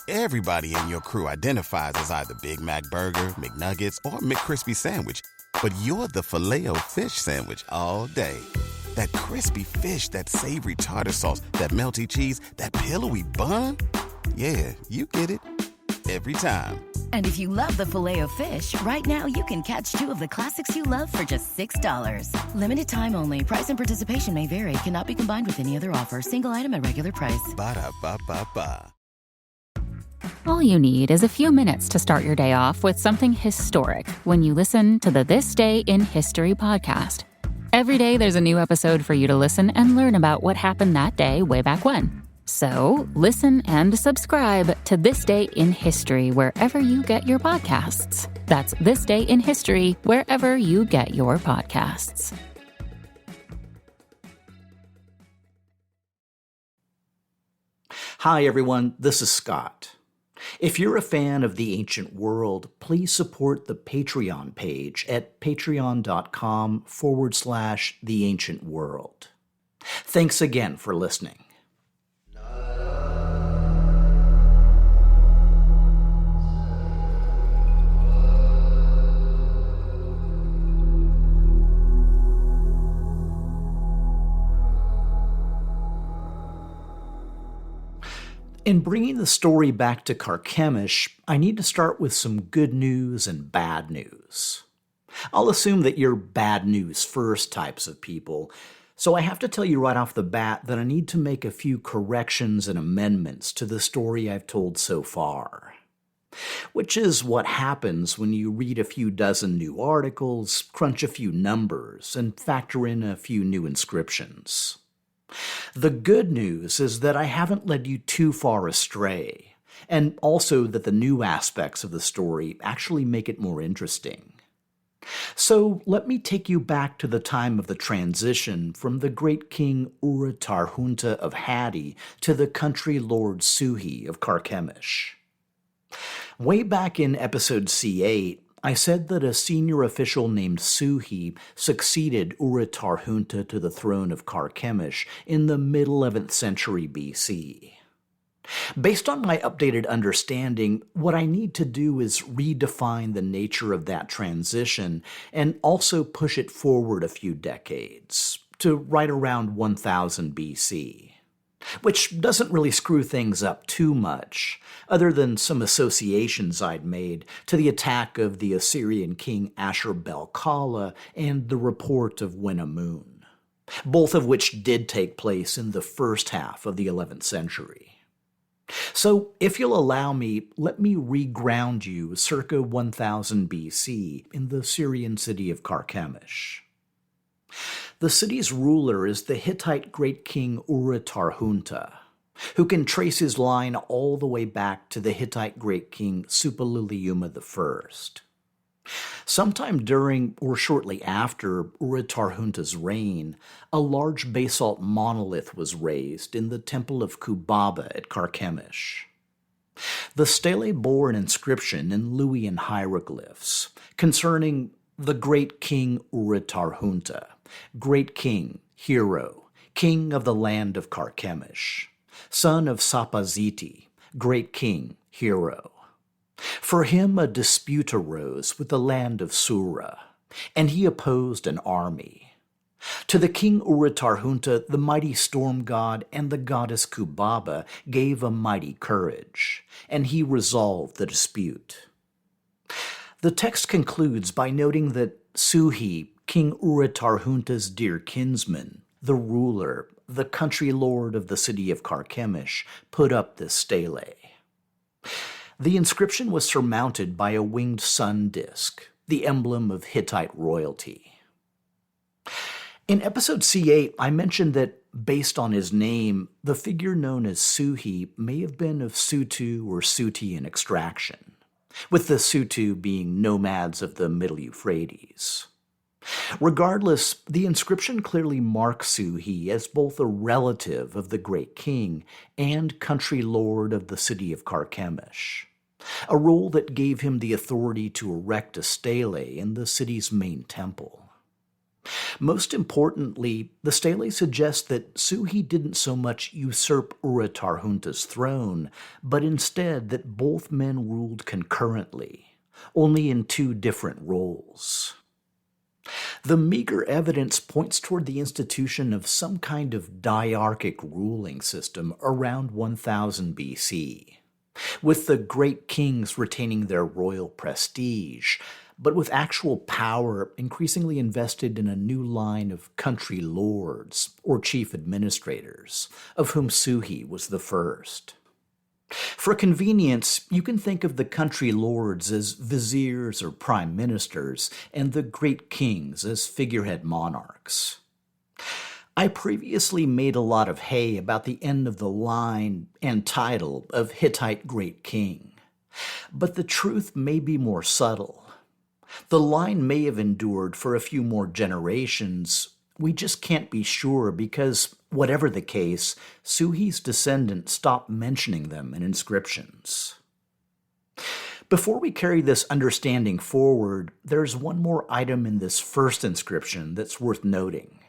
Everybody in your crew identifies as either Big Mac Burger, McNuggets, or McCrispy Sandwich. But you're the Filet-O-Fish Sandwich all day. That crispy fish, that savory tartar sauce, that melty cheese, that pillowy bun. Yeah, you get it. Every time. And if you love the Filet-O-Fish, right now you can catch two of the classics you love for just $6. Limited time only. Price and participation may vary. Cannot be combined with any other offer. Single item at regular price. Ba-da-ba-ba-ba. All you need is a few minutes to start your day off with something historic when you listen to the This Day in History podcast. Every day there's a new episode for you to listen and learn about what happened that day way back when. So listen and subscribe to This Day in History wherever you get your podcasts. That's This Day in History wherever you get your podcasts. Hi everyone, this is Scott. If you're a fan of the ancient world, please support the Patreon page at patreon.com/theancientworld. Thanks again for listening. In bringing the story back to Carchemish, I need to start with some good news and bad news. I'll assume that you're bad news first types of people, so I have to tell you right off the bat that I need to make a few corrections and amendments to the story I've told so far. Which is what happens when you read a few dozen new articles, crunch a few numbers, and factor in a few new inscriptions. The good news is that I haven't led you too far astray, and also that the new aspects of the story actually make it more interesting. So let me take you back to the time of the transition from the great king Ura-Tarhunta of Hatti to the Country Lord Suhi of Carchemish. Way back in episode C8, I said that a senior official named Suhi succeeded Ura-Tarhunta to the throne of Carchemish in the mid-11th century BC. Based on my updated understanding, what I need to do is redefine the nature of that transition and also push it forward a few decades, to right around 1000 BC. Which doesn't really screw things up too much, other than some associations I'd made to the attack of the Assyrian king Ashur-bel-kala and the report of Wenamun, both of which did take place in the first half of the 11th century. So, if you'll allow me, let me reground you circa 1000 BC in the Syrian city of Carchemish. The city's ruler is the Hittite great king Ura-Tarhunta, who can trace his line all the way back to the Hittite great king Suppiluliuma I. Sometime during or shortly after Ura-Tarhunta's reign, a large basalt monolith was raised in the temple of Kubaba at Carchemish. The stele bore an inscription in Luwian hieroglyphs concerning the great king Ura-Tarhunta, great king, hero, king of the land of Carchemish, son of Sapaziti, great king, hero. For him a dispute arose with the land of Sura, and he opposed an army. To the king Ura-Tarhunta, the mighty storm god and the goddess Kubaba gave a mighty courage, and he resolved the dispute. The text concludes by noting that Suhi, King Ura-Tarhunta's dear kinsman, the ruler, the country lord of the city of Carchemish, put up this stele. The inscription was surmounted by a winged sun disk, the emblem of Hittite royalty. In episode C8, I mentioned that, based on his name, the figure known as Suhi may have been of Sutu or Sutian extraction, with the Sutu being nomads of the Middle Euphrates. Regardless, the inscription clearly marks Suhi as both a relative of the great king and country lord of the city of Carchemish, a role that gave him the authority to erect a stele in the city's main temple. Most importantly, the stele suggests that Suhi didn't so much usurp Uratarhunta's throne, but instead that both men ruled concurrently, only in two different roles. The meager evidence points toward the institution of some kind of diarchic ruling system around 1000 BC, with the great kings retaining their royal prestige, but with actual power increasingly invested in a new line of country lords, or chief administrators, of whom Suhi was the first. For convenience, you can think of the country lords as viziers or prime ministers, and the great kings as figurehead monarchs. I previously made a lot of hay about the end of the line and title of Hittite Great King, but the truth may be more subtle. The line may have endured for a few more generations. We just can't be sure because, whatever the case, Suhi's descendants stopped mentioning them in inscriptions. Before we carry this understanding forward, there's one more item in this first inscription that's worth noting.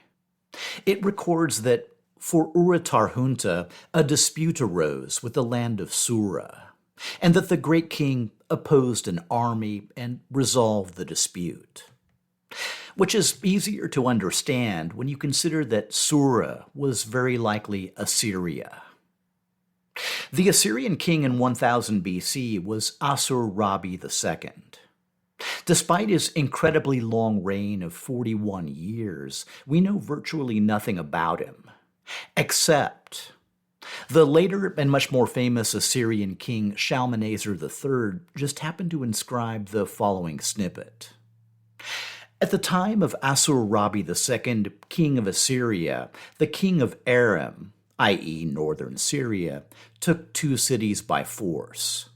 It records that, for Uratarhunta, a dispute arose with the land of Sura, and that the great king opposed an army and resolved the dispute. Which is easier to understand when you consider that Sura was very likely Assyria. The Assyrian king in 1000 BC was Assur-Rabi II. Despite his incredibly long reign of 41 years, we know virtually nothing about him, except the later and much more famous Assyrian king Shalmaneser III just happened to inscribe the following snippet. At the time of Assur-Rabi II, king of Assyria, the king of Aram, i.e. northern Syria, took two cities by force.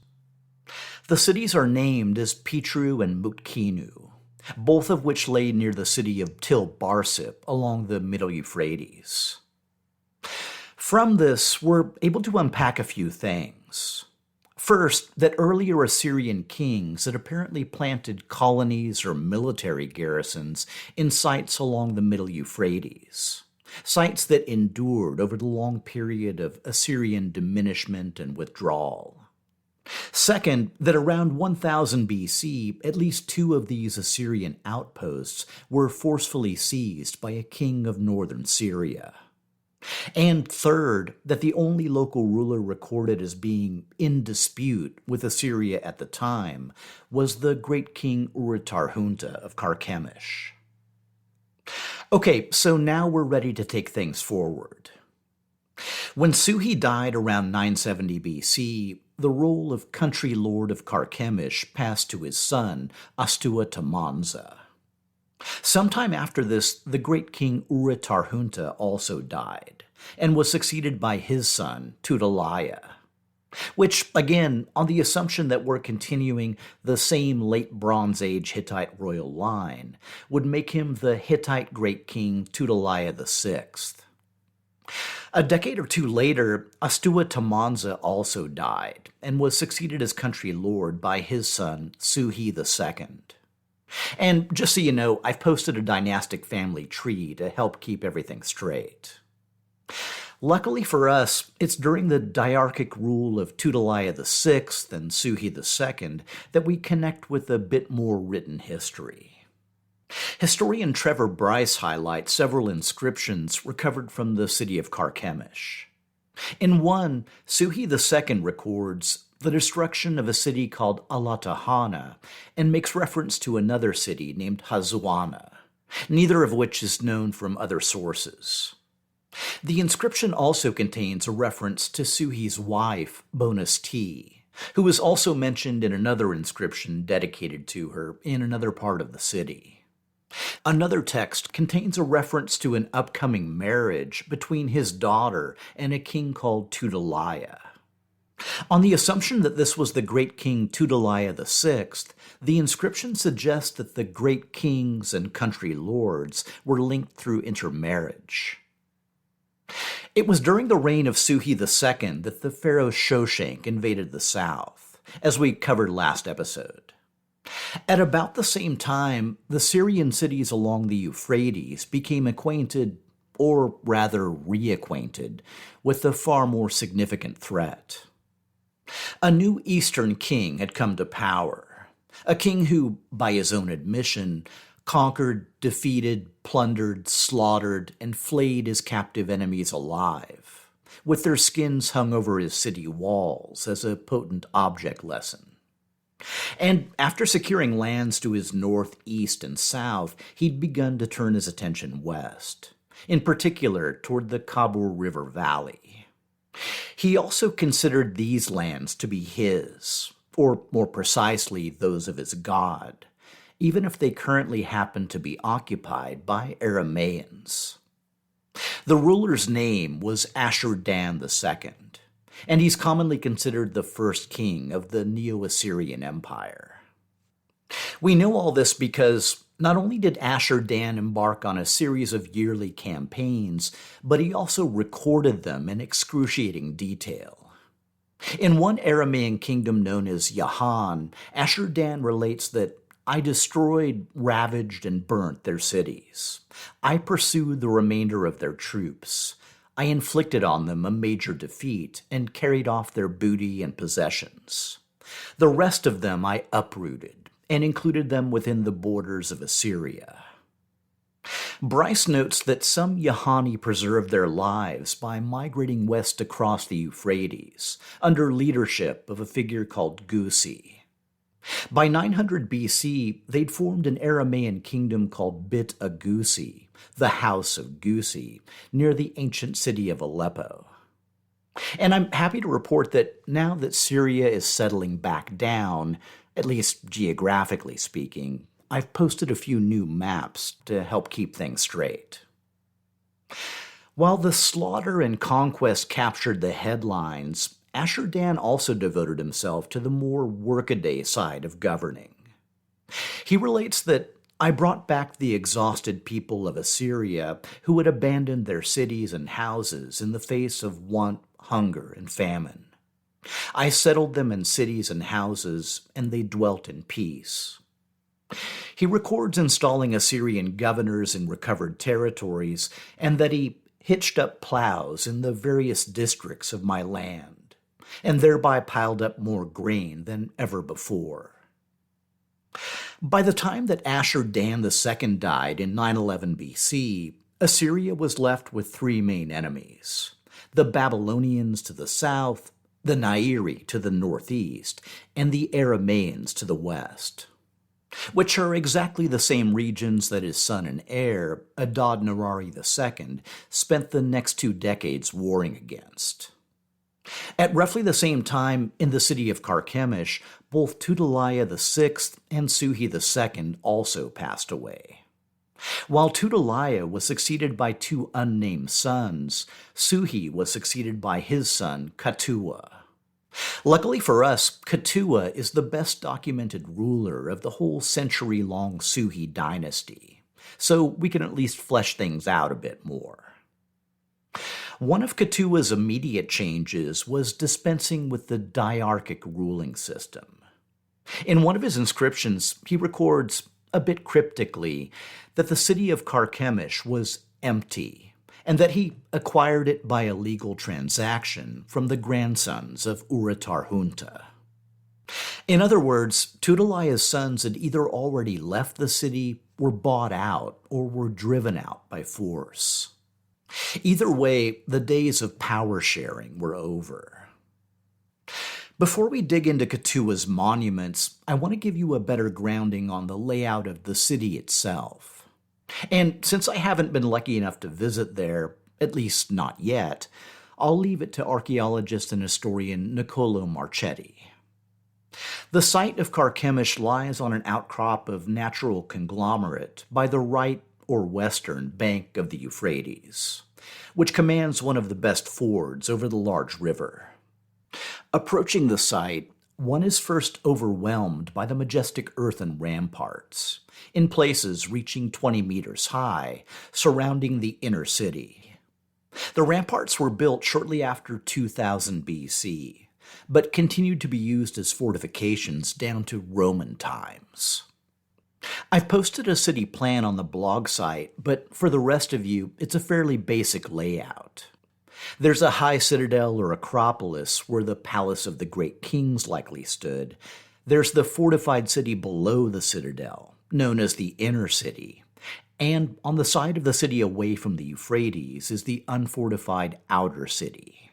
The cities are named as Petru and Mutkinu, both of which lay near the city of Til-Barsip along the Middle Euphrates. From this, we're able to unpack a few things. First, that earlier Assyrian kings had apparently planted colonies or military garrisons in sites along the Middle Euphrates, sites that endured over the long period of Assyrian diminishment and withdrawal. Second, that around 1000 BC, at least two of these Assyrian outposts were forcefully seized by a king of northern Syria. And third, that the only local ruler recorded as being in dispute with Assyria at the time was the great king Uratarhunta of Carchemish. Okay, so now we're ready to take things forward. When Suhi died around 970 BC, the role of Country Lord of Carchemish passed to his son, Astuwatamanza. Sometime after this, the great king Uratarhunta also died, and was succeeded by his son, Tudaliah, which, again, on the assumption that we're continuing the same late Bronze Age Hittite royal line, would make him the Hittite great king Tudaliah VI. A decade or two later, Astuwatamanza also died, and was succeeded as country lord by his son, Suhi II. And just so you know, I've posted a dynastic family tree to help keep everything straight. Luckily for us, it's during the diarchic rule of Tudaliah VI and Suhi II that we connect with a bit more written history. Historian Trevor Bryce highlights several inscriptions recovered from the city of Carchemish. In one, Suhi II records the destruction of a city called Alatahana, and makes reference to another city named Hazuana, neither of which is known from other sources. The inscription also contains a reference to Suhi's wife, Bonus T, who is also mentioned in another inscription dedicated to her in another part of the city. Another text contains a reference to an upcoming marriage between his daughter and a king called Tudaliah. On the assumption that this was the great king Tudaliah VI, the inscription suggests that the great kings and country lords were linked through intermarriage. It was during the reign of Suhi II that the pharaoh Shoshank invaded the south, as we covered last episode. At about the same time, the Syrian cities along the Euphrates became acquainted, or rather reacquainted, with a far more significant threat. A new eastern king had come to power, a king who, by his own admission, conquered, defeated, plundered, slaughtered, and flayed his captive enemies alive, with their skins hung over his city walls as a potent object lesson. And after securing lands to his north, east, and south, he'd begun to turn his attention west, in particular toward the Khabur River Valley. He also considered these lands to be his, or more precisely, those of his god, even if they currently happen to be occupied by Aramaeans. The ruler's name was Ashur-dan II, and he's commonly considered the first king of the Neo-Assyrian Empire. We know all this because not only did Ashur-dan embark on a series of yearly campaigns, but he also recorded them in excruciating detail. In one Aramaean kingdom known as Yahan, Ashur-dan relates that I destroyed, ravaged, and burnt their cities. I pursued the remainder of their troops. I inflicted on them a major defeat and carried off their booty and possessions. The rest of them I uprooted and included them within the borders of Assyria. Bryce notes that some Yahani preserved their lives by migrating west across the Euphrates under leadership of a figure called Gusi. By 900 BC, they'd formed an Aramaean kingdom called Bit Agusi, the House of Gusi, near the ancient city of Aleppo. And I'm happy to report that now that Syria is settling back down, at least geographically speaking, I've posted a few new maps to help keep things straight. While the slaughter and conquest captured the headlines, Ashur-dan also devoted himself to the more workaday side of governing. He relates that I brought back the exhausted people of Assyria who had abandoned their cities and houses in the face of want, hunger, and famine. I settled them in cities and houses, and they dwelt in peace. He records installing Assyrian governors in recovered territories, and that he hitched up plows in the various districts of my land, and thereby piled up more grain than ever before. By the time that Ashur-dan II died in 911 BC, Assyria was left with three main enemies: the Babylonians to the south, the Nairi to the northeast, and the Aramaeans to the west, which are exactly the same regions that his son and heir, adorned II, spent the next 2 decades warring against. At roughly the same time, in the city of Carchemish, both Tudaliah VI and Suhi II also passed away. While Tudaliah was succeeded by 2 unnamed sons, Suhi was succeeded by his son, Katuwa. Luckily for us, Katuwa is the best documented ruler of the whole century-long Suhi dynasty, so we can at least flesh things out a bit more. One of Katuwa's immediate changes was dispensing with the diarchic ruling system. In one of his inscriptions, he records, a bit cryptically, that the city of Carchemish was empty, and that he acquired it by a legal transaction from the grandsons of Uratar-Hunta. In other words, Tudaliah's sons had either already left the city, were bought out, or were driven out by force. Either way, the days of power sharing were over. Before we dig into Katuwa's monuments, I want to give you a better grounding on the layout of the city itself. And since I haven't been lucky enough to visit there, at least not yet, I'll leave it to archaeologist and historian Niccolo Marchetti. The site of Carchemish lies on an outcrop of natural conglomerate by the right or western bank of the Euphrates, which commands one of the best fords over the large river. Approaching the site, one is first overwhelmed by the majestic earthen ramparts, in places reaching 20 meters high, surrounding the inner city. The ramparts were built shortly after 2000 BC, but continued to be used as fortifications down to Roman times. I've posted a city plan on the blog site, but for the rest of you, it's a fairly basic layout. There's a high citadel or acropolis where the palace of the great kings likely stood. There's the fortified city below the citadel, known as the inner city. And on the side of the city away from the Euphrates is the unfortified outer city.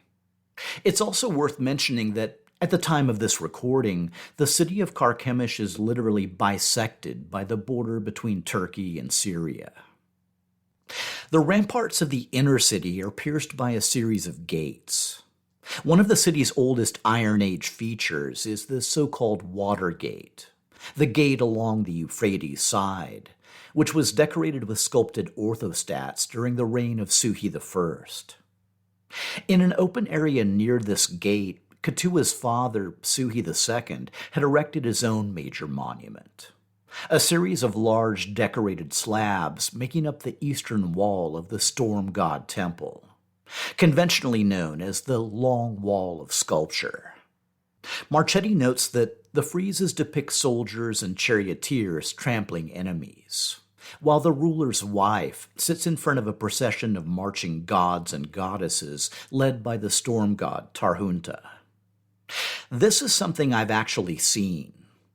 It's also worth mentioning that at the time of this recording, the city of Carchemish is literally bisected by the border between Turkey and Syria. The ramparts of the inner city are pierced by a series of gates. One of the city's oldest Iron Age features is the so-called Water Gate, the gate along the Euphrates side, which was decorated with sculpted orthostats during the reign of Suhi I. In an open area near this gate, Katuwa's father, Suhi II, had erected his own major monument, a series of large decorated slabs making up the eastern wall of the Storm God Temple, conventionally known as the Long Wall of Sculpture. Marchetti notes that the friezes depict soldiers and charioteers trampling enemies, while the ruler's wife sits in front of a procession of marching gods and goddesses led by the storm god Tarhunta. This is something I've actually seen,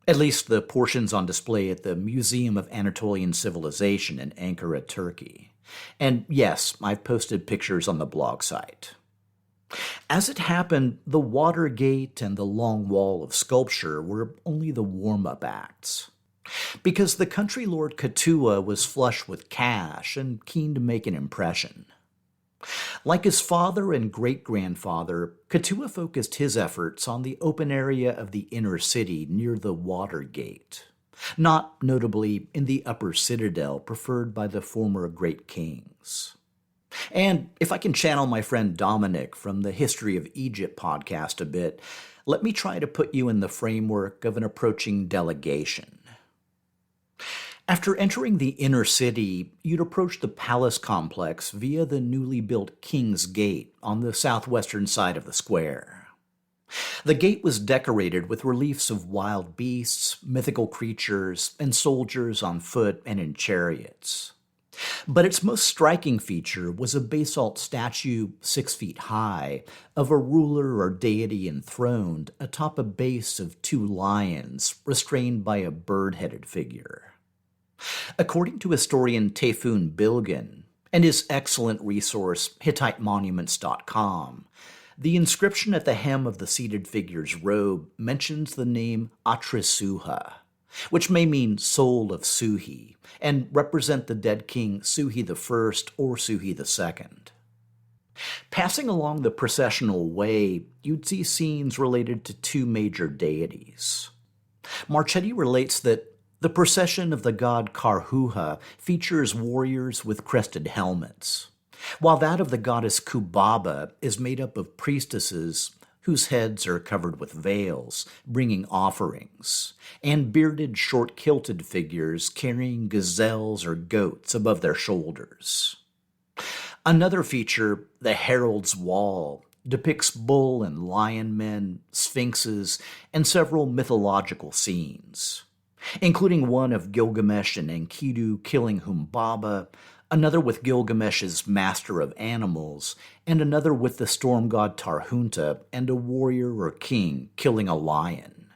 at least the portions on display at the Museum of Anatolian Civilization in Ankara, Turkey. And yes, I've posted pictures on the blog site. As it happened, the Water Gate and the Long Wall of Sculpture were only the warm-up acts, because the country lord Katuwa was flush with cash and keen to make an impression. Like his father and great-grandfather, Katuwa focused his efforts on the open area of the inner city near the Water Gate, not notably in the upper citadel preferred by the former great kings. And if I can channel my friend Dominic from the History of Egypt podcast a bit, let me try to put you in the framework of an approaching delegation. After entering the inner city, you'd approach the palace complex via the newly built King's Gate on the southwestern side of the square. The gate was decorated with reliefs of wild beasts, mythical creatures, and soldiers on foot and in chariots. But its most striking feature was a basalt statue 6 feet high of a ruler or deity enthroned atop a base of 2 lions restrained by a bird-headed figure. According to historian Tayfun Bilgin and his excellent resource HittiteMonuments.com, the inscription at the hem of the seated figure's robe mentions the name Atrisuha, which may mean soul of Suhi, and represent the dead king Suhi I or Suhi II. Passing along the processional way, you'd see scenes related to 2 major deities. Marchetti relates that the procession of the god Karhuha features warriors with crested helmets, while that of the goddess Kubaba is made up of priestesses whose heads are covered with veils, bringing offerings, and bearded, short-kilted figures carrying gazelles or goats above their shoulders. Another feature, the Herald's Wall, depicts bull and lion men, sphinxes, and several mythological scenes, including one of Gilgamesh and Enkidu killing Humbaba, another with Gilgamesh's master of animals, and another with the storm god Tarhunta and a warrior or king killing a lion.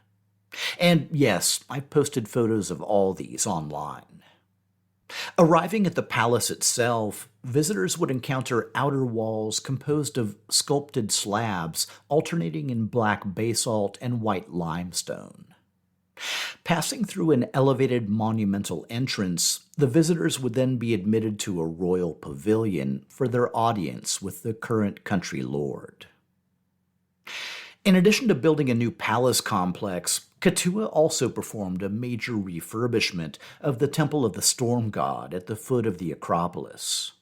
And yes, I posted photos of all these online. Arriving at the palace itself, visitors would encounter outer walls composed of sculpted slabs alternating in black basalt and white limestone. Passing through an elevated monumental entrance, the visitors would then be admitted to a royal pavilion for their audience with the current country lord. In addition to building a new palace complex, Katuwa also performed a major refurbishment of the Temple of the Storm God at the foot of the Acropolis.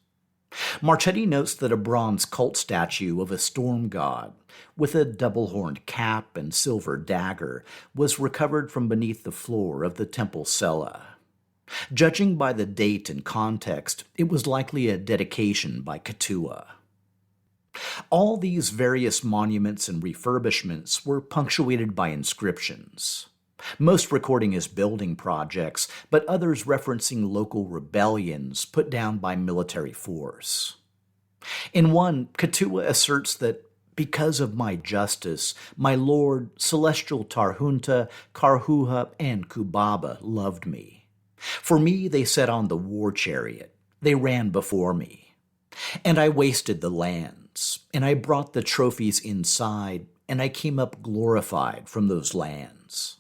Marchetti notes that a bronze cult statue of a storm god, with a double-horned cap and silver dagger, was recovered from beneath the floor of the temple cella. Judging by the date and context, it was likely a dedication by Katuwa. All these various monuments and refurbishments were punctuated by inscriptions, most recording as building projects, but others referencing local rebellions put down by military force. In one, Katuwa asserts that because of my justice, my lord, celestial Tarhunta, Karhuha, and Kubaba loved me. For me they set on the war chariot, they ran before me. And I wasted the lands, and I brought the trophies inside, and I came up glorified from those lands.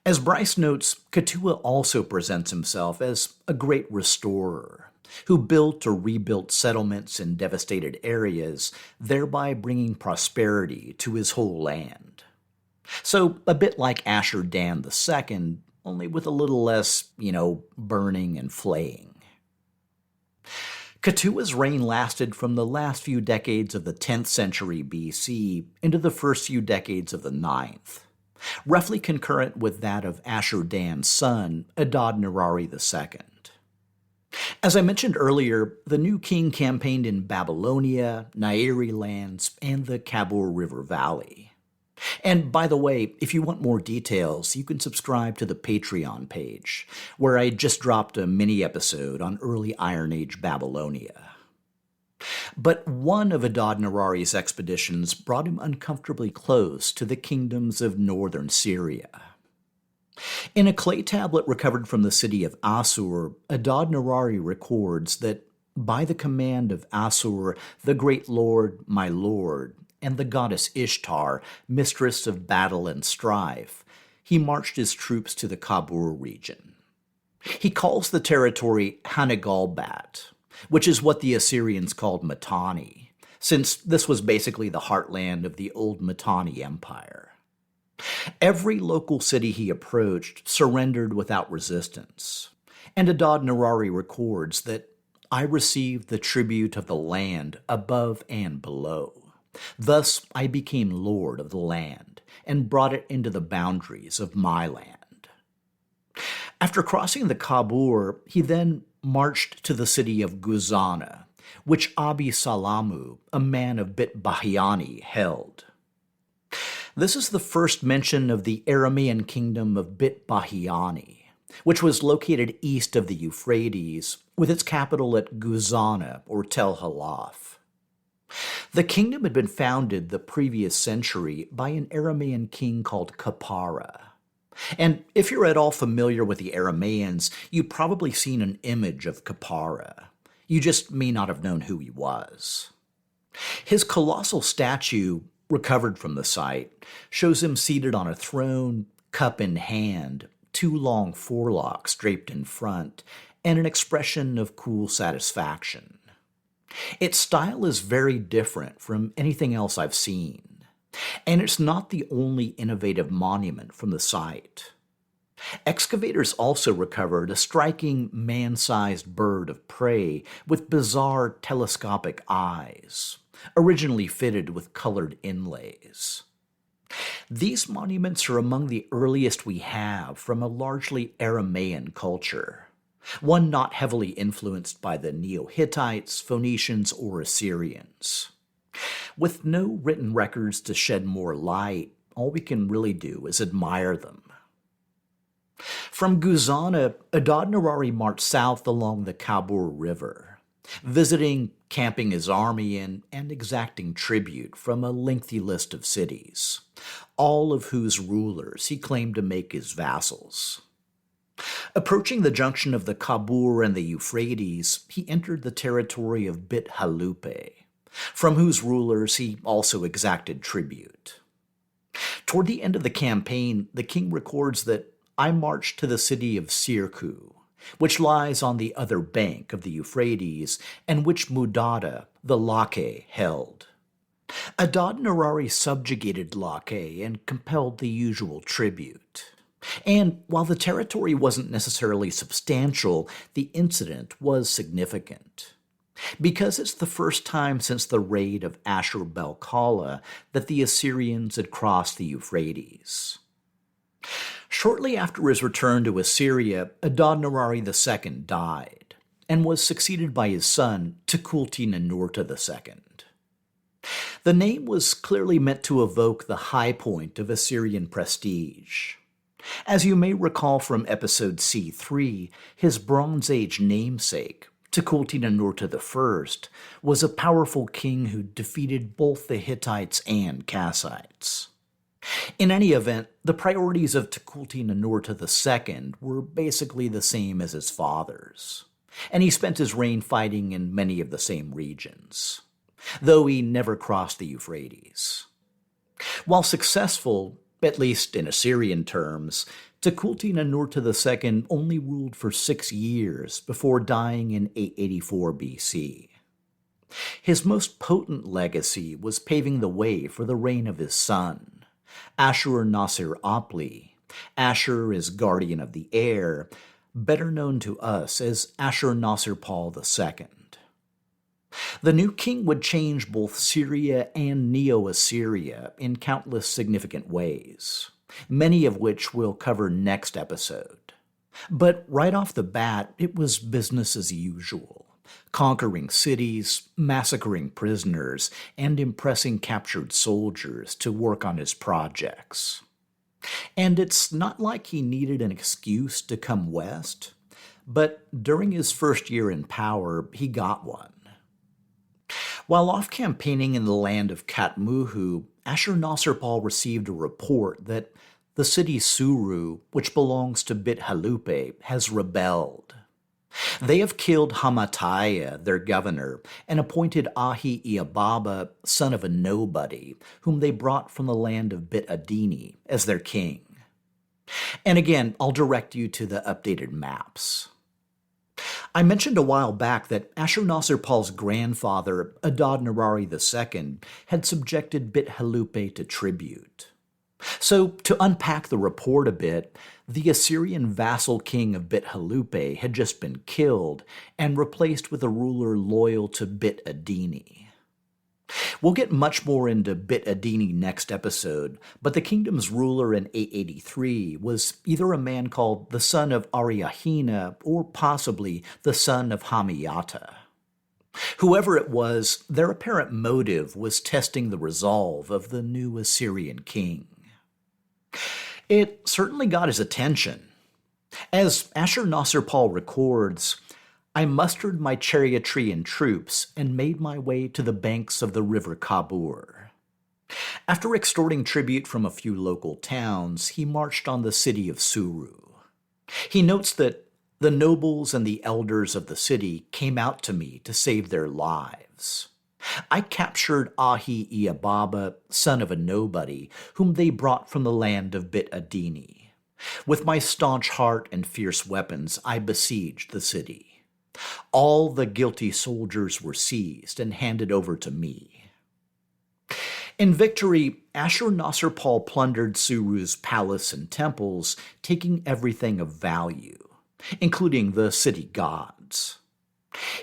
As Bryce notes, Katuwa also presents himself as a great restorer, who built or rebuilt settlements in devastated areas, thereby bringing prosperity to his whole land. So, a bit like Ashur-dan II, only with a little less, burning and flaying. Katuwa's reign lasted from the last few decades of the 10th century BC into the first few decades of the 9th, roughly concurrent with that of Ashur-dan's son, Adad-nirari II. As I mentioned earlier, the new king campaigned in Babylonia, Nairi lands, and the Khabur River Valley. And by the way, if you want more details, you can subscribe to the Patreon page, where I just dropped a mini-episode on early Iron Age Babylonia. But one of Adad-nirari's expeditions brought him uncomfortably close to the kingdoms of northern Syria. In a clay tablet recovered from the city of Assur, Adad-nirari records that by the command of Assur, the great lord, my lord, and the goddess Ishtar, mistress of battle and strife, he marched his troops to the Khabur region. He calls the territory Hanagalbat, which is what the Assyrians called Mitanni, since this was basically the heartland of the old Mitanni Empire. Every local city he approached surrendered without resistance, and Adad-nirari records that I received the tribute of the land above and below. Thus I became lord of the land and brought it into the boundaries of my land. After crossing the Khabur, he then marched to the city of Guzana, which Abi Salamu, a man of Bit Bahiani, held. This is the first mention of the Aramean kingdom of Bit Bahiani, which was located east of the Euphrates, with its capital at Guzana or Tel Halaf. The kingdom had been founded the previous century by an Aramean king called Kapara. And if you're at all familiar with the Arameans, you've probably seen an image of Kapara. You just may not have known who he was. His colossal statue, recovered from the site, shows him seated on a throne, cup in hand, two long forelocks draped in front, and an expression of cool satisfaction. Its style is very different from anything else I've seen, and it's not the only innovative monument from the site. Excavators also recovered a striking man-sized bird of prey with bizarre telescopic eyes, originally fitted with colored inlays. These monuments are among the earliest we have from a largely Aramaean culture, one not heavily influenced by the Neo-Hittites, Phoenicians, or Assyrians. With no written records to shed more light, all we can really do is admire them. From Guzana, Adad-nirari marched south along the Khabur River, visiting, camping his army in, and exacting tribute from a lengthy list of cities, all of whose rulers he claimed to make his vassals. Approaching the junction of the Khabur and the Euphrates, he entered the territory of Bit Halupe, from whose rulers he also exacted tribute. Toward the end of the campaign, the king records that I marched to the city of Sirku, which lies on the other bank of the Euphrates, and which Mudada, the Lake, held. Adad-nirari subjugated Lake and compelled the usual tribute. And while the territory wasn't necessarily substantial, the incident was significant, because it's the first time since the raid of Ashur-bel-Kala that the Assyrians had crossed the Euphrates. Shortly after his return to Assyria, Adad-nirari II died, and was succeeded by his son, Tukulti-Ninurta II. The name was clearly meant to evoke the high point of Assyrian prestige. As you may recall from episode C3, his Bronze Age namesake, Tukulti-Ninurta I, was a powerful king who defeated both the Hittites and Kassites. In any event, the priorities of Tukulti-Ninurta II were basically the same as his father's, and he spent his reign fighting in many of the same regions, though he never crossed the Euphrates. While successful, at least in Assyrian terms, Tukulti-Ninurta II only ruled for 6 years before dying in 884 BC. His most potent legacy was paving the way for the reign of his son, Ashur-nasir-apli. Ashur is guardian of the air, better known to us as Ashur-nasir-pal II. The new king would change both Syria and Neo-Assyria in countless significant ways, many of which we'll cover next episode. But right off the bat, it was business as usual, conquering cities, massacring prisoners, and impressing captured soldiers to work on his projects. And it's not like he needed an excuse to come west, but during his first year in power, he got one. While off campaigning in the land of Katmuhu, Ashur-nasir-pal received a report that the city Suru, which belongs to Bit Halupe, has rebelled. They have killed Hamataya, their governor, and appointed Ahi-Iababa, son of a nobody, whom they brought from the land of Bit Adini, as their king. And again, I'll direct you to the updated maps. I mentioned a while back that Ashur-nasir-pal's grandfather, Adad-nirari II, had subjected Bit Halupe to tribute. So, to unpack the report a bit, the Assyrian vassal king of Bit Halupe had just been killed and replaced with a ruler loyal to Bit Adini. We'll get much more into Bit Adini next episode, but the kingdom's ruler in 883 was either a man called the son of Ariahina or possibly the son of Hamiyata. Whoever it was, their apparent motive was testing the resolve of the new Assyrian king. It certainly got his attention. As Ashur-nasir-pal records, I mustered my chariotry and troops and made my way to the banks of the river Khabur. After extorting tribute from a few local towns, he marched on the city of Suru. He notes that the nobles and the elders of the city came out to me to save their lives. I captured Ahi-Iababa, son of a nobody, whom they brought from the land of Bit Adini. With my staunch heart and fierce weapons, I besieged the city. All the guilty soldiers were seized and handed over to me. In victory, Ashur-nasir-pal plundered Suru's palace and temples, taking everything of value, including the city gods.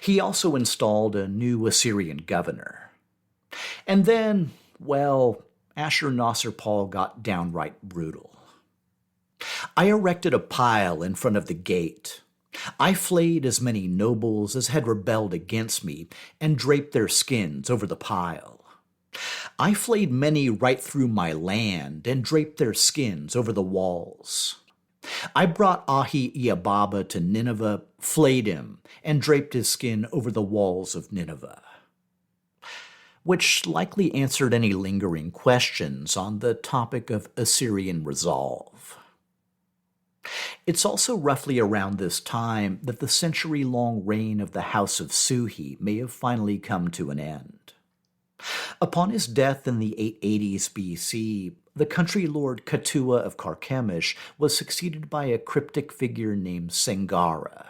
He also installed a new Assyrian governor. And then, well, Ashur-nasir-pal got downright brutal. I erected a pile in front of the gate. I flayed as many nobles as had rebelled against me and draped their skins over the pile. I flayed many right through my land and draped their skins over the walls. I brought Ahi-Iababa to Nineveh, flayed him, and draped his skin over the walls of Nineveh. Which likely answered any lingering questions on the topic of Assyrian resolve. It's also roughly around this time that the century-long reign of the House of Suhi may have finally come to an end. Upon his death in the 880s BC, the Country Lord Katuwa of Carchemish was succeeded by a cryptic figure named Sengara.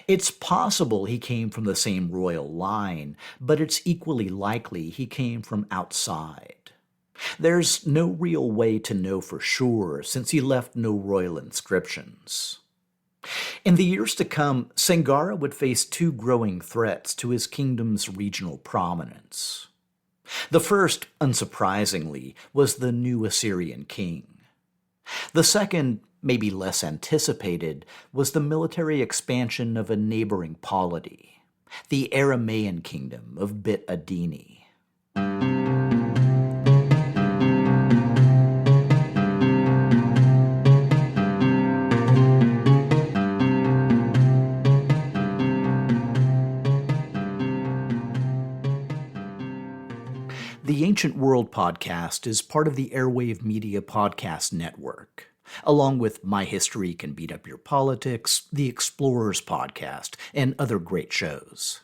It's possible he came from the same royal line, but it's equally likely he came from outside. There's no real way to know for sure, since he left no royal inscriptions. In the years to come, Sengara would face two growing threats to his kingdom's regional prominence. The first, unsurprisingly, was the new Assyrian king. The second, maybe less anticipated, was the military expansion of a neighboring polity, the Aramaean kingdom of Bit Adini. World podcast is part of the Airwave Media Podcast Network, along with My History Can Beat Up Your Politics, the Explorers podcast, and other great shows.